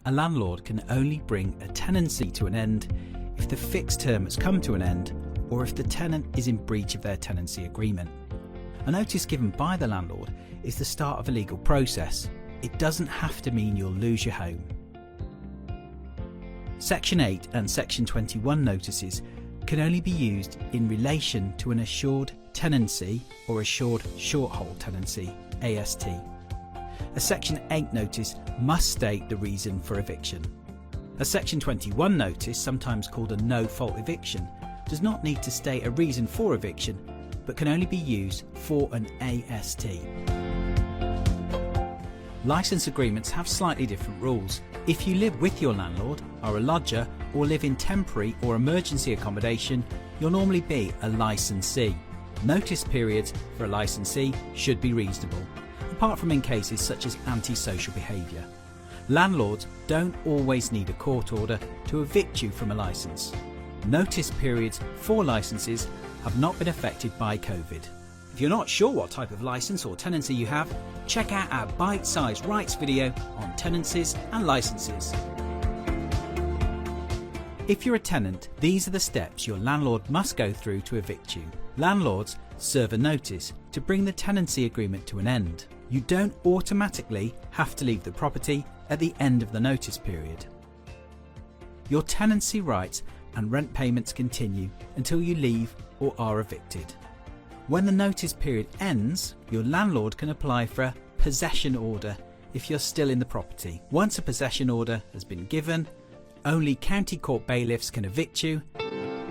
A landlord can only bring a tenancy to an end if the fixed term has come to an end or if the tenant is in breach of their tenancy agreement. A notice given by the landlord is the start of a legal process. It doesn't have to mean you'll lose your home. Section 8 and Section 21 notices can only be used in relation to an assured tenancy or assured short-hold tenancy, AST. A Section 8 notice must state the reason for eviction. A Section 21 notice, sometimes called a no-fault eviction, does not need to state a reason for eviction, but can only be used for an AST. Licence agreements have slightly different rules. If you live with your landlord, are a lodger, or live in temporary or emergency accommodation, you'll normally be a licensee. Notice periods for a licensee should be reasonable, apart from in cases such as antisocial behaviour. Landlords don't always need a court order to evict you from a licence. Notice periods for licences have not been affected by COVID. If you're not sure what type of licence or tenancy you have, check out our bite-sized rights video on tenancies and licences. If you're a tenant, these are the steps your landlord must go through to evict you. Landlords serve a notice to bring the tenancy agreement to an end. You don't automatically have to leave the property at the end of the notice period. Your tenancy rights and rent payments continue until you leave or are evicted. When the notice period ends, your landlord can apply for a possession order if you're still in the property. Once a possession order has been given, only county court bailiffs can evict you.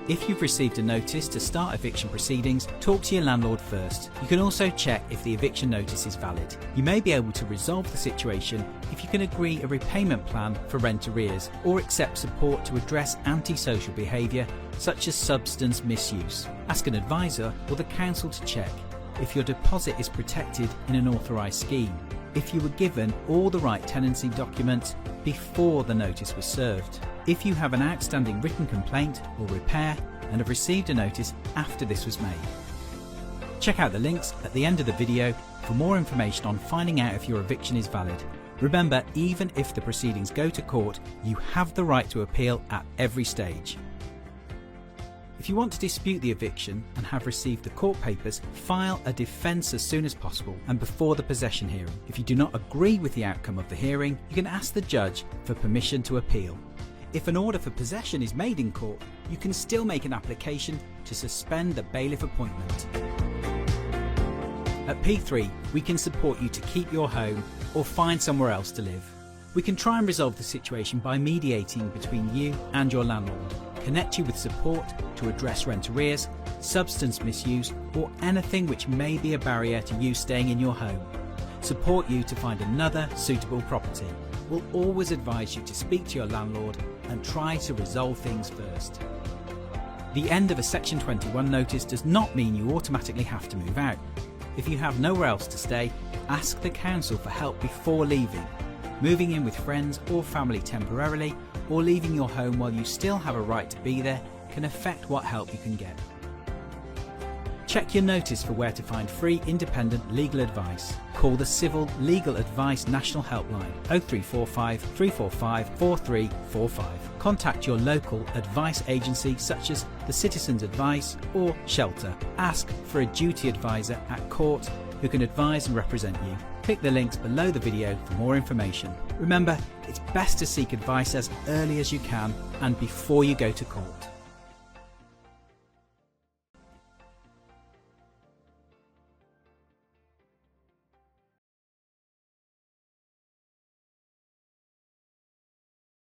If you've received a notice to start eviction proceedings, talk to your landlord first. You can also check if the eviction notice is valid. You may be able to resolve the situation if you can agree a repayment plan for rent arrears or accept support to address antisocial behaviour such as substance misuse. Ask an advisor or the council to check if your deposit is protected in an authorised scheme, if you were given all the right tenancy documents before the notice was served, if you have an outstanding written complaint or repair and have received a notice after this was made. Check out the links at the end of the video for more information on finding out if your eviction is valid. Remember, even if the proceedings go to court, you have the right to appeal at every stage. If you want to dispute the eviction and have received the court papers, file a defence as soon as possible and before the possession hearing. If you do not agree with the outcome of the hearing, you can ask the judge for permission to appeal. If an order for possession is made in court, you can still make an application to suspend the bailiff appointment. At P3, we can support you to keep your home or find somewhere else to live. We can try and resolve the situation by mediating between you and your landlord, connect you with support to address rent arrears, substance misuse, or anything which may be a barrier to you staying in your home. Support you to find another suitable property. We'll always advise you to speak to your landlord and try to resolve things first. The end of a Section 21 notice does not mean you automatically have to move out. If you have nowhere else to stay, ask the council for help before leaving. Moving in with friends or family temporarily, or leaving your home while you still have a right to be there can affect what help you can get. Check your notice for where to find free independent legal advice. Call the Civil Legal Advice National Helpline 0345 345 4345. Contact your local advice agency such as the Citizens Advice or Shelter. Ask for a duty advisor at court who can advise and represent you. Click the links below the video for more information. Remember, it's best to seek advice as early as you can and before you go to court.